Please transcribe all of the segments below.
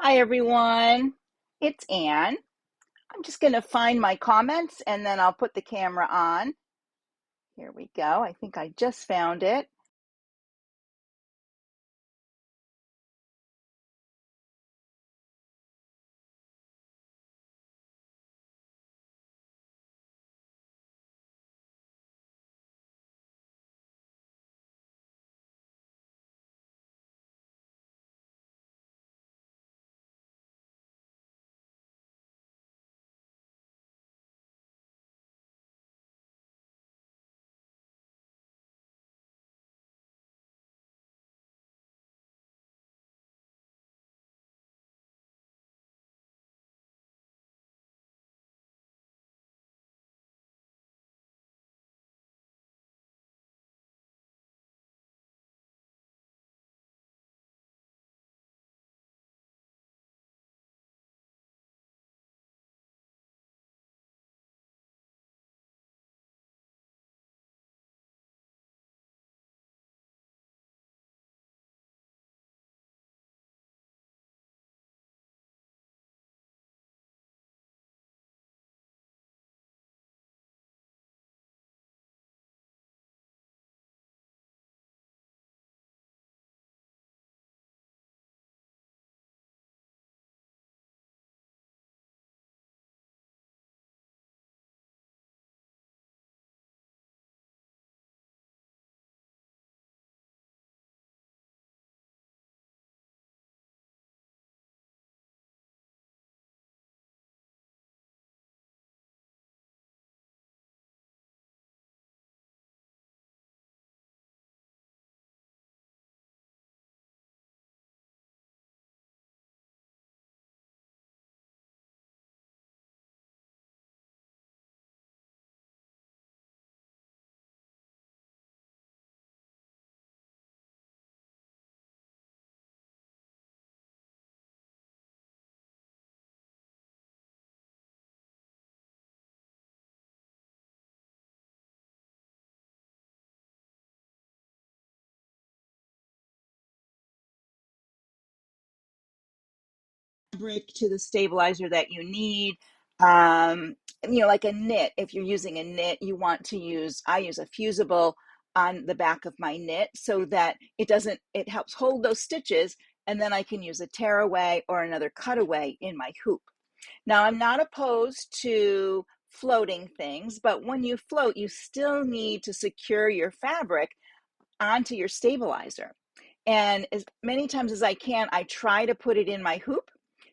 Hi, everyone. It's Anne. I'm just going to find my comments and then I'll put the camera on. Here we go. I think I just found it. Fabric to the stabilizer that you need. Um, like a knit, if you're using a knit, you want to use, I use a fusible on the back of my knit so that it helps hold those stitches, and then I can use a tearaway or another cutaway in my hoop. Now, I'm not opposed to floating things, but when you float, you still need to secure your fabric onto your stabilizer. And as many times as I can, I try to put it in my hoop,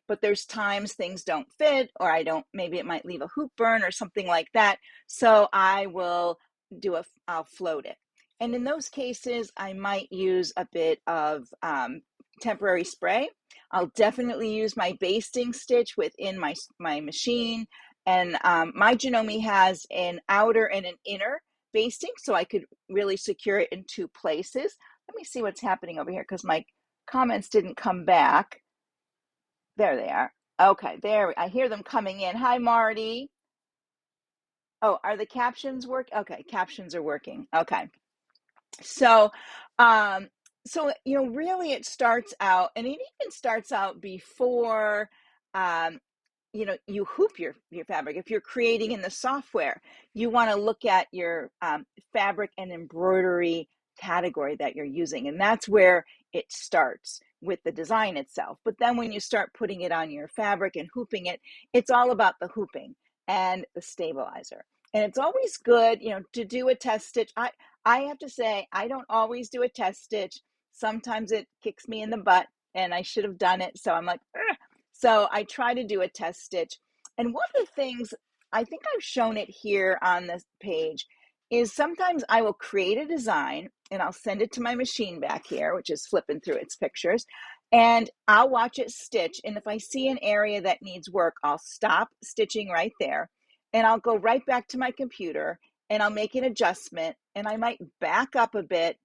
but there's times things don't fit, or I don't, maybe it might leave a hoop burn or something like that. So I'll float it. And in those cases, I might use a bit of temporary spray. I'll definitely use my basting stitch within my machine. And my Janome has an outer and an inner basting, so I could really secure it in two places. Let me see what's happening over here because my comments didn't come back. There they are. Okay, there. I hear them coming in. Hi, Marty. Oh, are the captions work? Okay, captions are working. Okay. So, um, really it starts out, and it even starts out before, um, you hoop your fabric. If you're creating in the software, you want to look at your fabric and embroidery category that you're using, and that's where it starts with the design itself. But then when you start putting it on your fabric and hooping it, it's all about the hooping and the stabilizer. And it's always good, to do a test stitch. I have to say, I don't always do a test stitch. Sometimes it kicks me in the butt and I should have done it. So I'm like, ugh. So I try to do a test stitch. And one of the things, I think I've shown it here on this page, is sometimes I will create a design and I'll send it to my machine back here, which is flipping through its pictures, and I'll watch it stitch. And if I see an area that needs work, I'll stop stitching right there and I'll go right back to my computer and I'll make an adjustment and I might back up a bit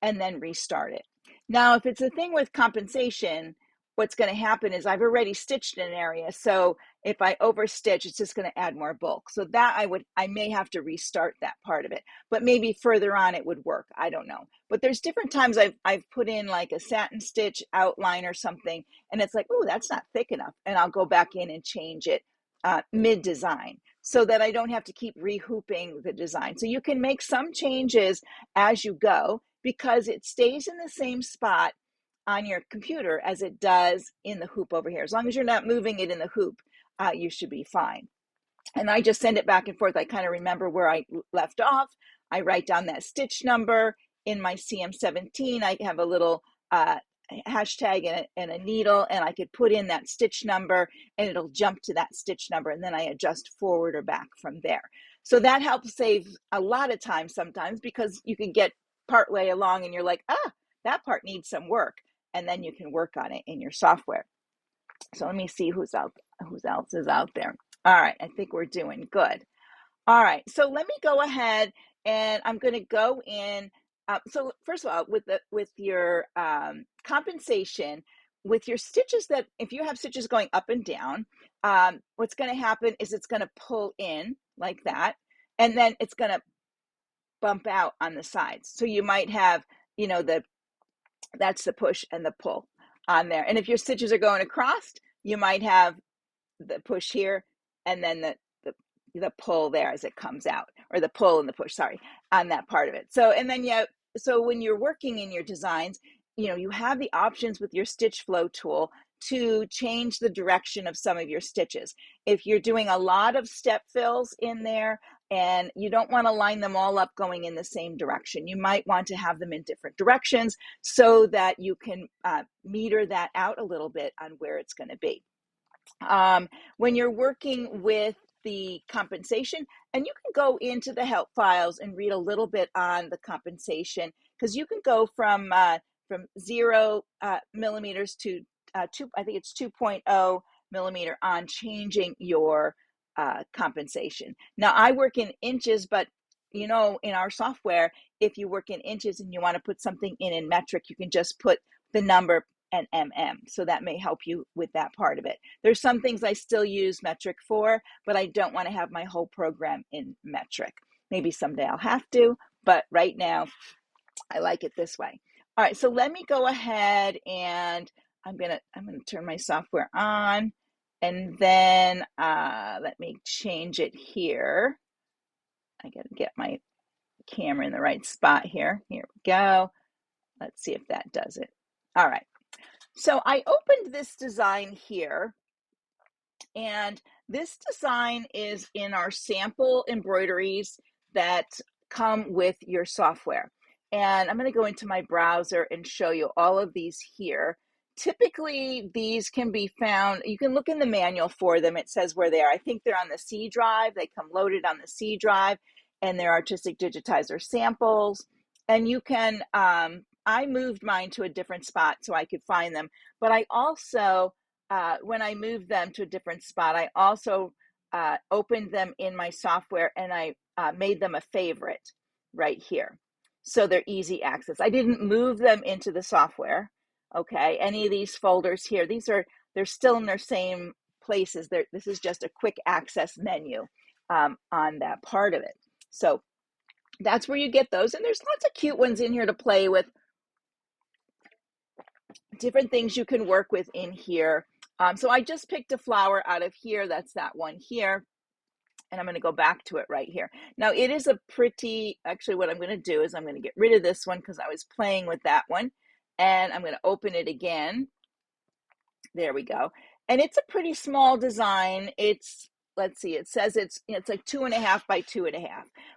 and then restart it. Now, if it's a thing with compensation, what's going to happen is I've already stitched an area. So If I overstitch, it's just going to add more bulk. So that I may have to restart that part of it, but maybe further on it would work. I don't know. But there's different times I've put in like a satin stitch outline or something, and it's like, oh, that's not thick enough. And I'll go back in and change it mid-design so that I don't have to keep rehooping the design. So you can make some changes as you go because it stays in the same spot on your computer as it does in the hoop over here. As long as you're not moving it in the hoop, you should be fine. And I just send it back and forth. I kind of remember where I left off. I write down that stitch number in my CM17. I have a little hashtag and a needle, and I could put in that stitch number and it'll jump to that stitch number, and then I adjust forward or back from there. So that helps save a lot of time sometimes, because you can get part way along and you're like, that part needs some work, and then you can work on it in your software. So let me see who else is out there. All right, I think we're doing good. All right, so let me go ahead and I'm going to go in. So first of all, with your compensation, with your stitches, that if you have stitches going up and down, what's going to happen is it's going to pull in like that, and then it's going to bump out on the sides. So you might have, that's the push and the pull on there. And if your stitches are going across, you might have the push here and then the pull there as it comes out, or the pull and the push, sorry, on that part of it. So, and then so when you're working in your designs, you have the options with your stitch flow tool to change the direction of some of your stitches. If you're doing a lot of step fills in there and you don't want to line them all up going in the same direction, you might want to have them in different directions so that you can meter that out a little bit on where it's going to be. When you're working with the compensation, and you can go into the help files and read a little bit on the compensation, because you can go from 0 millimeters to I think it's 2.0 millimeter on changing your compensation. Now I work in inches, but in our software, if you work in inches and you want to put something in metric, you can just put the number and so that may help you with that part of it. There's some things I still use metric for, but I don't want to have my whole program in metric. Maybe someday I'll have to, but right now I like it this way. All right, so let me go ahead and I'm gonna turn my software on, and then let me change it here. I gotta get my camera in the right spot here. Here we go. Let's see if that does it. All right. So I opened this design here, and this design is in our sample embroideries that come with your software. And I'm going to go into my browser and show you all of these here. Typically, these can be found, you can look in the manual for them. It says where they are. I think they're on the C drive. They come loaded on the C drive, and they're Artistic Digitizer samples. And you can, I moved mine to a different spot so I could find them. But I also, when I moved them to a different spot, I also opened them in my software, and I made them a favorite right here. So they're easy access. I didn't move them into the software. Okay, any of these folders here, they're still in their same places. This is just a quick access menu on that part of it. So that's where you get those. And there's lots of cute ones in here to play with. Different things you can work with in here. So I just picked a flower out of here. That's that one here. And I'm going to go back to it right here. Now it is a pretty, actually what I'm going to do is I'm going to get rid of this one because I was playing with that one. And I'm going to open it again. There we go. And it's a pretty small design. It's, let's see, it says it's like 2.5 by 2.5.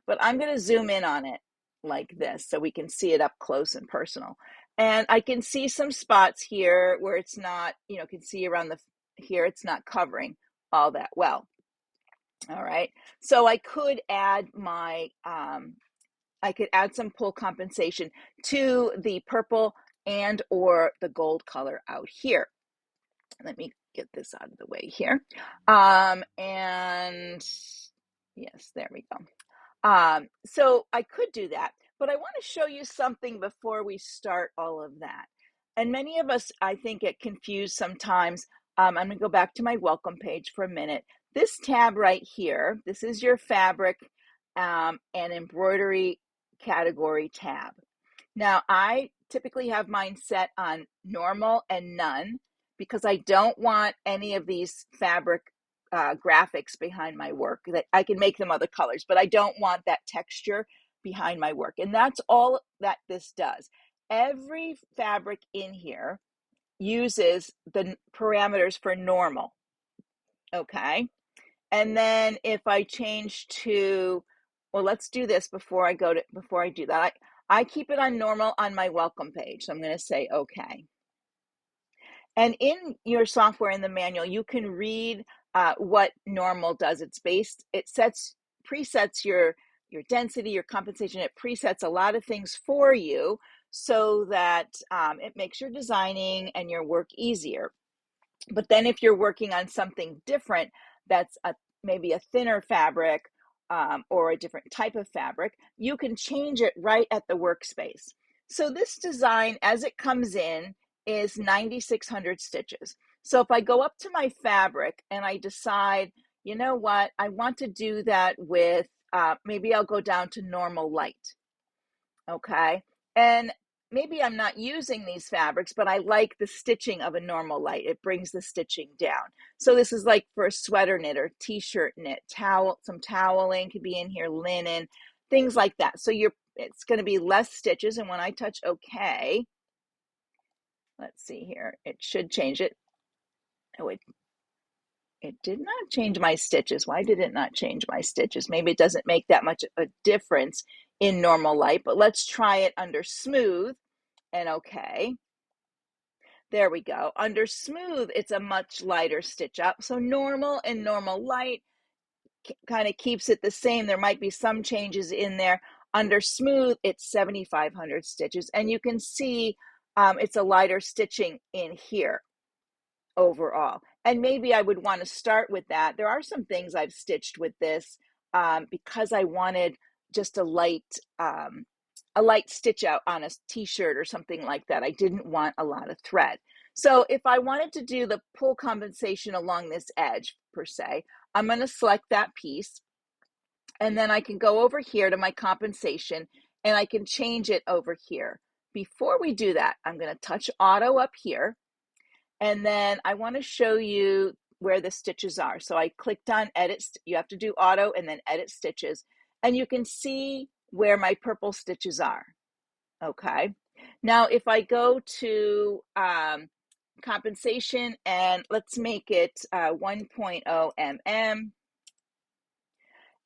But I'm going to zoom in on it like this so we can see it up close and personal. And I can see some spots here where it's not, can see around here, it's not covering all that well. All right. So I could add I could add some pull compensation to the purple and or the gold color out here. Let me get this out of the way here. And yes, there we go. So I could do that, but I want to show you something before we start all of that. And many of us, I think, get confused sometimes I'm going to go back to my welcome page for a minute. This tab right here, this is your fabric and embroidery category tab. Now, I typically have mine set on normal and none because I don't want any of these fabric graphics behind my work. That I can make them other colors, but I don't want that texture behind my work. And that's all that this does. Every fabric in here uses the parameters for normal, okay? And then if I change to, well, let's do this before I do that. I keep it on normal on my welcome page. So I'm going to say okay. And in your software in the manual, you can read what normal does. It presets your density, your compensation. It presets a lot of things for you so that it makes your designing and your work easier. But then if you're working on something different, that's maybe a thinner fabric or a different type of fabric, you can change it right at the workspace. So this design, as it comes in, is 9,600 stitches. So if I go up to my fabric and I decide, you know what, I want to do that with, maybe I'll go down to normal light, okay? And maybe I'm not using these fabrics, but I like the stitching of a normal light. It brings the stitching down. So this is like for a sweater knit or t-shirt knit, some toweling could be in here, linen, things like that. So it's going to be less stitches. And when I touch OK, let's see here, it should change it. Oh, it did not change my stitches. Why did it not change my stitches? Maybe it doesn't make that much of a difference in normal light, but let's try it under smooth and okay. There we go. Under smooth, it's a much lighter stitch up. So normal and normal light kind of keeps it the same. There might be some changes in there. Under smooth, it's 7,500 stitches. And you can see it's a lighter stitching in here overall. And maybe I would want to start with that. There are some things I've stitched with this because I wanted just a light stitch out on a t-shirt or something like that. I didn't want a lot of thread. So if I wanted to do the pull compensation along this edge per se, I'm going to select that piece and then I can go over here to my compensation and I can change it over here. Before we do that, I'm going to touch auto up here and then I want to show you where the stitches are. So I clicked on edit. You have to do auto and then edit stitches and you can see where my purple stitches are. Okay. Now, if I go to compensation and let's make it 1.0 mm,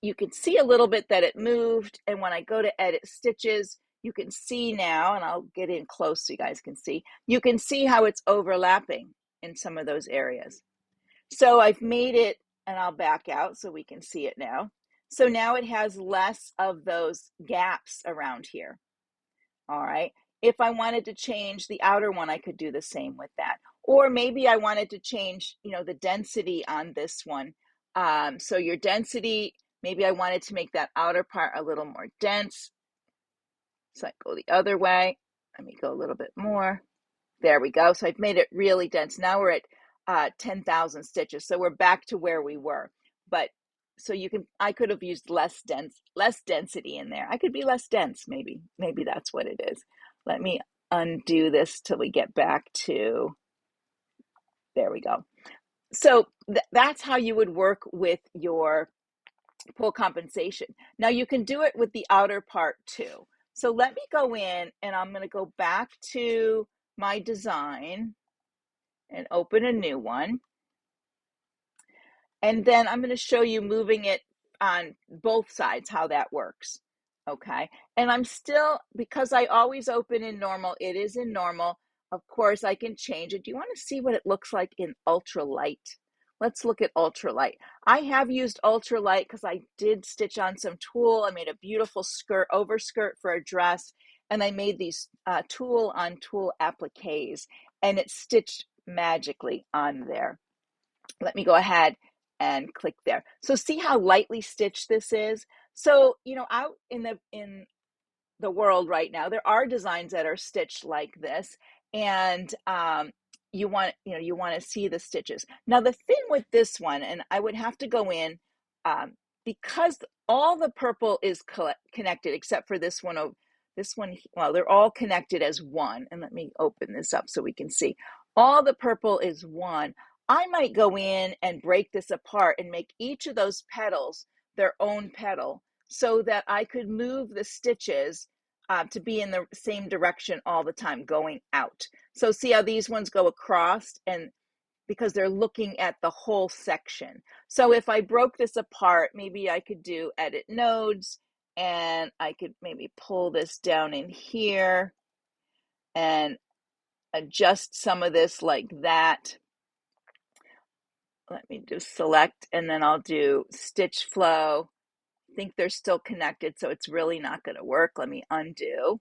you can see a little bit that it moved. And when I go to edit stitches, you can see now, and I'll get in close so you guys can see, you can see how it's overlapping in some of those areas. So I've made it, and I'll back out so we can see it now. So now it has less of those gaps around here. All right. If I wanted to change the outer one, I could do the same with that. Or maybe I wanted to change, the density on this one. So your density, maybe I wanted to make that outer part a little more dense. So I go the other way. Let me go a little bit more. There we go. So I've made it really dense. Now we're at 10,000 stitches. So we're back to where we were. But so I could have used less density in there. I could be less dense, maybe. Maybe that's what it is. Let me undo this till we get back to, there we go. So that's how you would work with your pull compensation. Now you can do it with the outer part too. So let me go in and I'm going to go back to my design and open a new one. And then I'm going to show you moving it on both sides, how that works. Okay. And I'm still, because I always open in normal, it is in normal. Of course, I can change it. Do you want to see what it looks like in ultralight? Let's look at ultralight. I have used ultralight because I did stitch on some tulle. I made a beautiful overskirt for a dress, and I made these tulle on tulle appliques, and it stitched magically on there. Let me go ahead and click there. So see how lightly stitched this is? So, out in the world right now, there are designs that are stitched like this. And you want to see the stitches. Now the thing with this one, and I would have to go in, because all the purple is connected except for this one. This one, well, they're all connected as one. And let me open this up so we can see. All the purple is one. I might go in and break this apart and make each of those petals their own petal so that I could move the stitches to be in the same direction all the time going out. So see how these ones go across, and because they're looking at the whole section. So if I broke this apart, maybe I could do edit nodes, and I could maybe pull this down in here and adjust some of this like that. Let me just select, and then I'll do stitch flow. I think they're still connected, so it's really not going to work. Let me undo.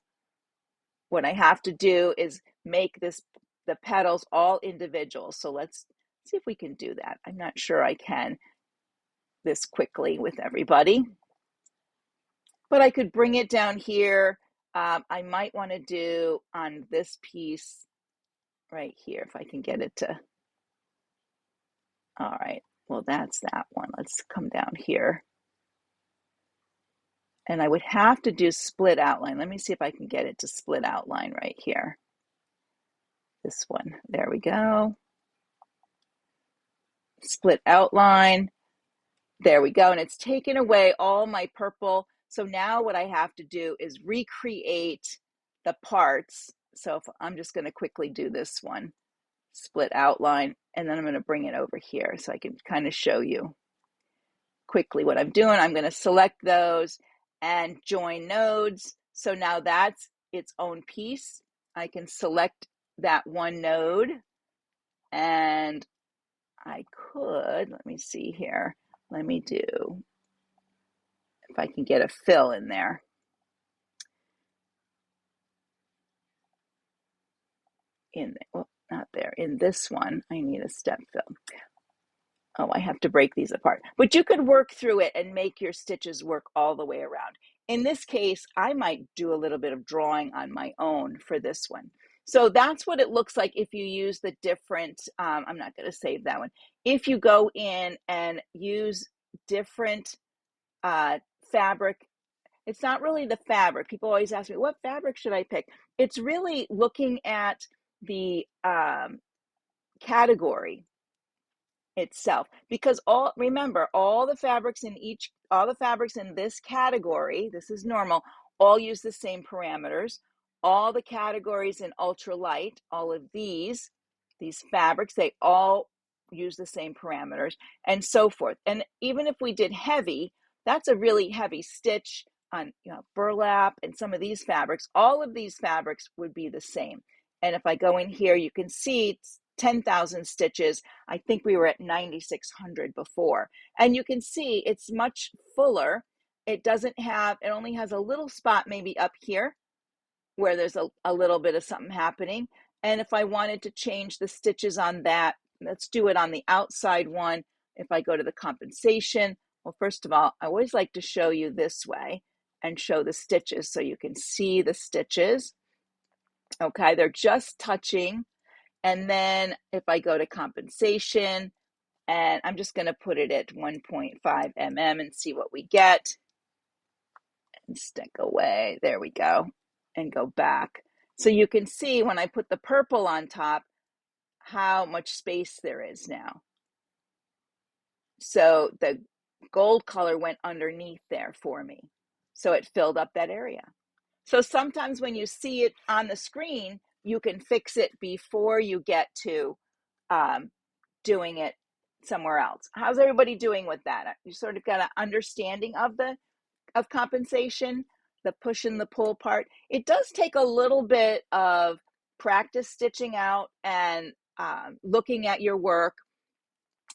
What I have to do is make the petals all individual. So let's see if we can do that. I'm not sure I can this quickly with everybody, but I could bring it down here. I might want to do on this piece right here, if I can get it to, all right, well, that's that one. Let's come down here. And I would have to do split outline. Let me see if I can get it to split outline right here. This one, there we go. Split outline. There we go. And it's taken away all my purple. So now what I have to do is recreate the parts. So if I'm just going to quickly do this one, split outline, and then I'm going to bring it over here so I can kind of show you quickly what I'm doing. I'm going to select those and join nodes. So now that's its own piece. I can select that one node, and I could, let me see here. Let me do, if I can get a fill in there. Well, not there. In this one, I need a step fill. Oh, I have to break these apart. But you could work through it and make your stitches work all the way around. In this case, I might do a little bit of drawing on my own for this one. So that's what it looks like if you use the different, I'm not going to save that one. If you go in and use different fabric, it's not really the fabric. People always ask me, what fabric should I pick? It's really looking at the category itself, because remember, all the fabrics in this category, this is normal, all use the same parameters. All the categories in ultralight, all of these fabrics, they all use the same parameters, and so forth. And even if we did heavy, that's a really heavy stitch on burlap and some of these fabrics. All of these fabrics would be the same. And if I go in here, you can see it's 10,000 stitches. I think we were at 9,600 before. And you can see it's much fuller. It only has a little spot maybe up here where there's a little bit of something happening. And if I wanted to change the stitches on that, let's do it on the outside one. If I go to the compensation, well, first of all, I always like to show you this way and show the stitches so you can see the stitches. Okay, they're just touching. And then if I go to compensation, and I'm just going to put it at 1.5 mm and see what we get. And stick away. There we go. And go back. So you can see when I put the purple on top, how much space there is now. So the gold color went underneath there for me. So it filled up that area. So sometimes when you see it on the screen, you can fix it before you get to doing it somewhere else. How's everybody doing with that? You sort of got an understanding of compensation, the push and the pull part. It does take a little bit of practice stitching out and looking at your work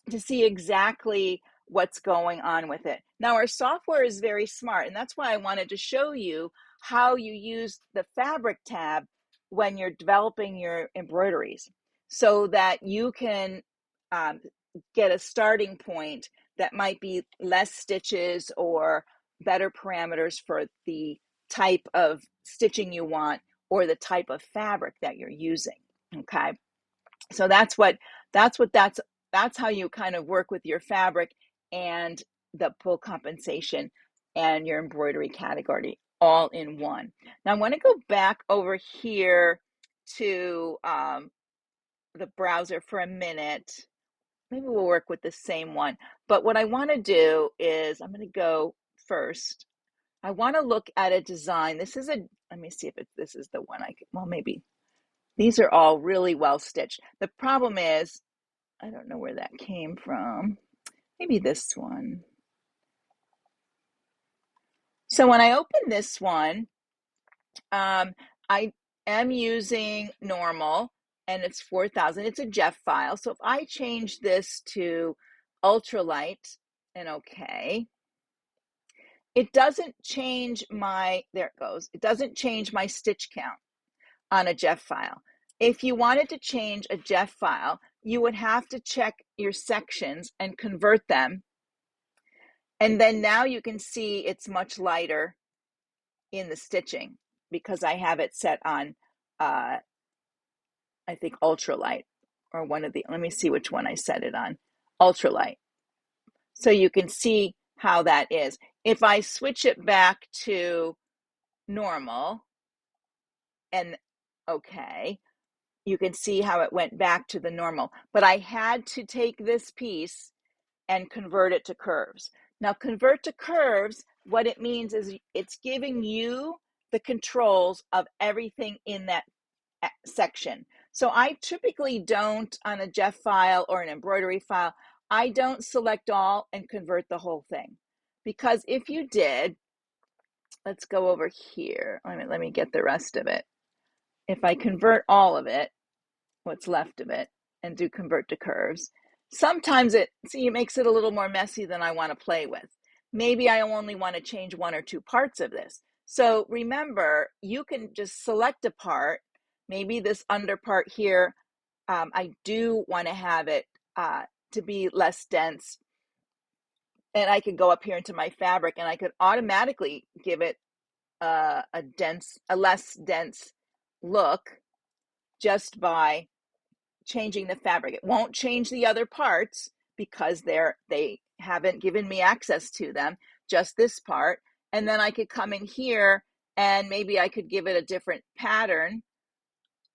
to see exactly what's going on with it. Now, our software is very smart, and that's why I wanted to show you how you use the fabric tab when you're developing your embroideries so that you can get a starting point that might be less stitches or better parameters for the type of stitching you want or the type of fabric that you're using. Okay. So that's how you kind of work with your fabric and the pull compensation and your embroidery category all in one. Now I want to go back over here to the browser for a minute. Maybe we'll work with the same one. But what I want to do is I'm going to go first. I want to look at a design. Let me see if this is the one well, maybe. These are all really well stitched. The problem is, I don't know where that came from. Maybe this one. So when I open this one, I am using normal and it's 4,000. It's a Jeff file. So if I change this to ultralight and okay, it doesn't change there it goes. It doesn't change my stitch count on a Jeff file. If you wanted to change a Jeff file, you would have to check your sections and convert them. And then now you can see it's much lighter in the stitching because I have it set on, I think, ultralight or let me see which one I set it on, ultralight. So you can see how that is. If I switch it back to normal and okay, you can see how it went back to the normal. But I had to take this piece and convert it to curves. Now, convert to curves, what it means is it's giving you the controls of everything in that section. So I typically don't, on a Jeff file or an embroidery file, I don't select all and convert the whole thing. Because if you did, let's go over here. Let me get the rest of it. If I convert all of it, what's left of it, and do convert to curves, sometimes it makes it a little more messy than I want to play with. Maybe I only want to change one or two parts of this. So remember, you can just select a part, maybe this under part here, I do want to have it to be less dense. And I could go up here into my fabric and I could automatically give it a less dense look just by changing the fabric. It won't change the other parts because they haven't given me access to them, just this part. And then I could come in here and maybe I could give it a different pattern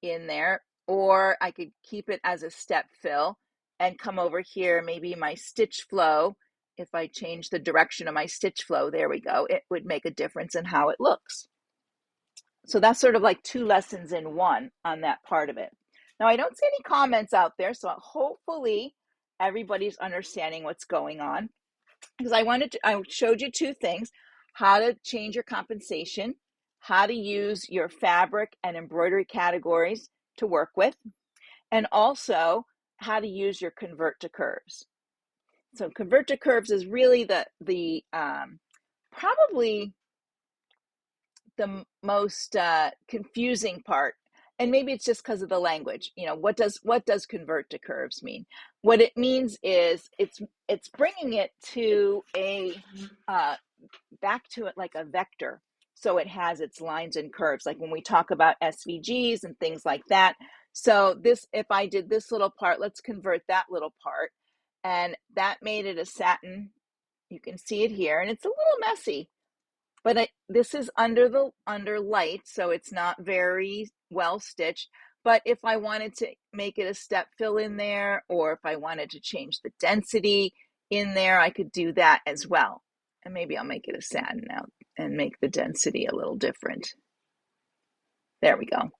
in there, or I could keep it as a step fill and come over here, maybe my stitch flow. If I change the direction of my stitch flow, there we go, it would make a difference in how it looks. So that's sort of like two lessons in one on that part of it. Now, I don't see any comments out there, so hopefully everybody's understanding what's going on. Because I showed you two things: how to change your compensation, how to use your fabric and embroidery categories to work with, and also how to use your convert to curves. So convert to curves is really the probably the most confusing part, and maybe it's just because of the language. What does convert to curves mean? What it means is it's bringing it to a back to it like a vector, so it has its lines and curves, like when we talk about SVGs and things like that. So if I did this little part, let's convert that little part, and that made it a satin. You can see it here, and it's a little messy, but this is under light, so it's not very well stitched. But if I wanted to make it a step fill in there, or if I wanted to change the density in there, I could do that as well. And maybe I'll make it a satin now and make the density a little different. There we go.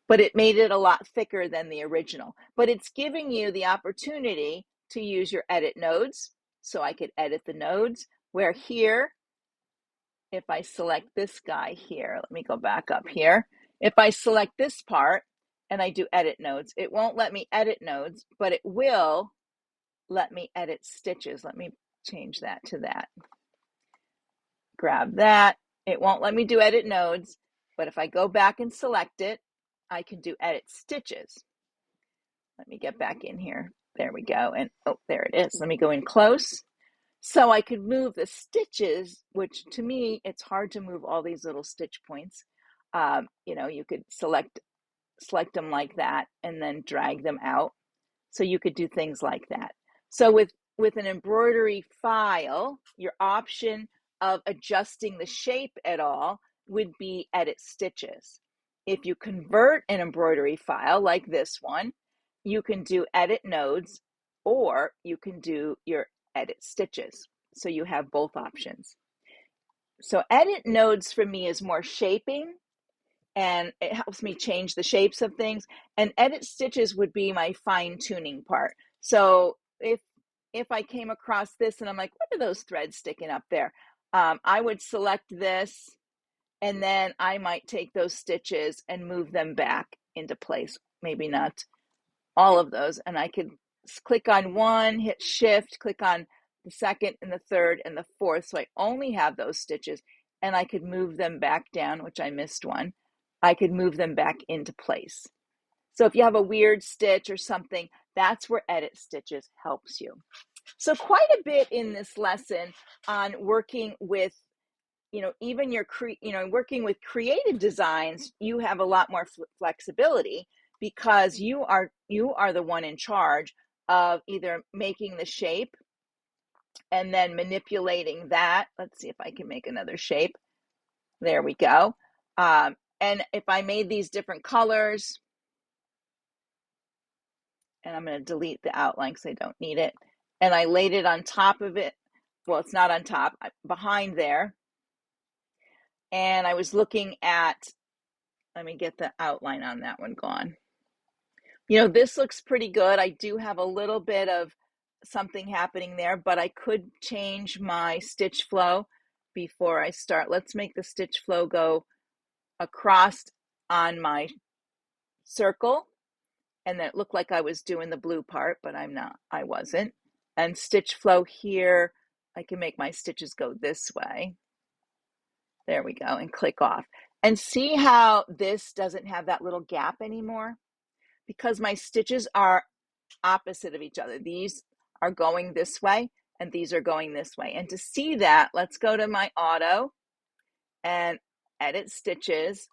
But it made it a lot thicker than the original. But it's giving you the opportunity to use your edit nodes. So I could edit the nodes, where here, if I select this guy here, let me go back up here. If I select this part and I do edit nodes, it won't let me edit nodes, but it will let me edit stitches. Let me change that to that. Grab that. It won't let me do edit nodes, but if I go back and select it, I can do edit stitches. Let me get back in here. There we go. And oh, there it is. Let me go in close. So I could move the stitches, which to me, it's hard to move all these little stitch points. You could select select them like that and then drag them out. So you could do things like that. So with an embroidery file, your option of adjusting the shape at all would be edit stitches. If you convert an embroidery file like this one, you can do edit nodes, or you can do your edit stitches. So you have both options. So edit nodes for me is more shaping, and it helps me change the shapes of things. And edit stitches would be my fine tuning part. So if I came across this and I'm like, what are those threads sticking up there? I would select this, and then I might take those stitches and move them back into place. Maybe not all of those. And I could click on one, hit shift, click on the second and the third and the fourth. So I only have those stitches, and I could move them back down, which I missed one. I could move them back into place. So if you have a weird stitch or something, that's where edit stitches helps you. So quite a bit in this lesson on working with, even your working with creative designs. You have a lot more flexibility because you are the one in charge of either making the shape and then manipulating that. Let's see if I can make another shape. There we go. And if I made these different colors, and I'm going to delete the outline because I don't need it, and I laid it on top of it. Well, it's not on top, behind there. And I was looking at, let me get the outline on that one gone. This looks pretty good. I do have a little bit of something happening there, but I could change my stitch flow before I start. Let's make the stitch flow go across on my circle. And then it looked like I was doing the blue part, but I wasn't. And stitch flow here, I can make my stitches go this way. There we go, and click off. And see how this doesn't have that little gap anymore? Because my stitches are opposite of each other. These are going this way, and these are going this way. And to see that, let's go to my auto and edit stitches,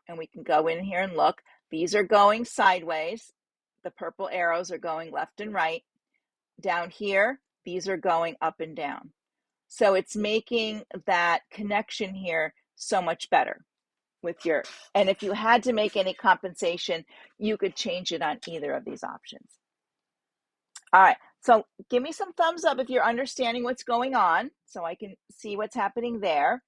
and we can go in here and look. These are going sideways. The purple arrows are going left and right. Down here, these are going up and down. So it's making that connection here so much better with and if you had to make any compensation, you could change it on either of these options. All right, so give me some thumbs up if you're understanding what's going on so I can see what's happening there.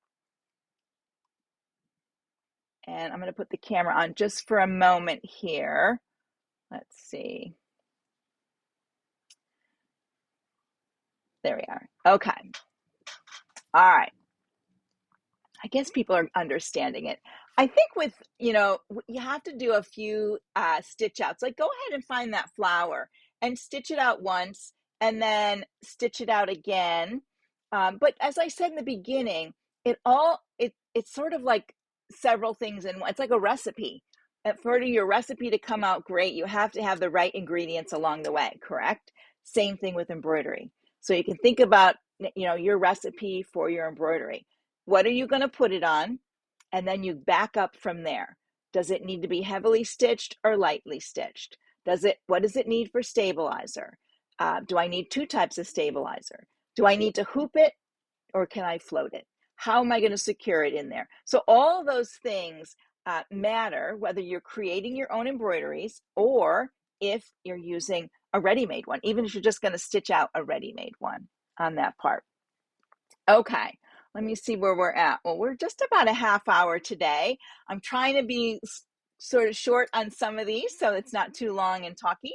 And I'm going to put the camera on just for a moment here. Let's see. There we are. Okay. All right. I guess people are understanding it. I think with, you have to do a few stitch outs. Like go ahead and find that flower and stitch it out once and then stitch it out again. But as I said in the beginning, it's sort of like several things in one. It's like a recipe. And for your recipe to come out great, you have to have the right ingredients along the way, correct? Same thing with embroidery. So you can think about, your recipe for your embroidery. What are you going to put it on? And then you back up from there. Does it need to be heavily stitched or lightly stitched? What does it need for stabilizer? Do I need two types of stabilizer? Do I need to hoop it or can I float it? How am I going to secure it in there? So all of those things matter whether you're creating your own embroideries or if you're using a ready-made one, even if you're just going to stitch out a ready-made one on that part. Okay, let me see where we're at. Well, we're just about a half hour today. I'm trying to be sort of short on some of these so it's not too long and talky.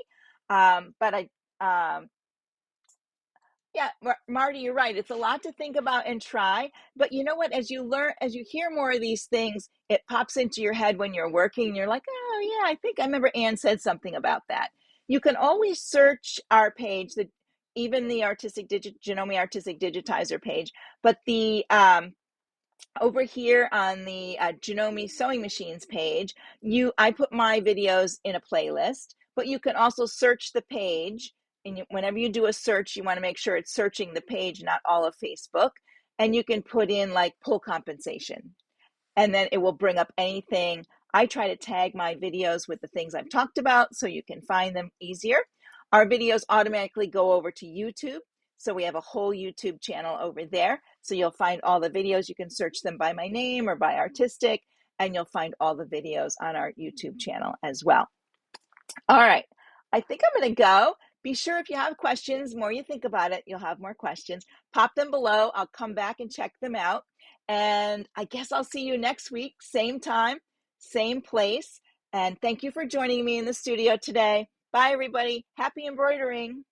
Yeah, Marty, you're right. It's a lot to think about and try. But you know what? As you hear more of these things, it pops into your head when you're working. And you're like, oh, yeah, I think I remember Anne said something about that. You can always search our page, even the Janome Artistic Digitizer page. But the over here on the Janome Sewing Machines page, I put my videos in a playlist. But you can also search the page. And whenever you do a search, you want to make sure it's searching the page, not all of Facebook. And you can put in like pull compensation. And then it will bring up anything. I try to tag my videos with the things I've talked about so you can find them easier. Our videos automatically go over to YouTube. So we have a whole YouTube channel over there. So you'll find all the videos. You can search them by my name or by artistic, and you'll find all the videos on our YouTube channel as well. All right. I think I'm going to go. Be sure if you have questions, the more you think about it, you'll have more questions. Pop them below. I'll come back and check them out. And I guess I'll see you next week, same time, same place. And thank you for joining me in the studio today. Bye, everybody. Happy embroidering.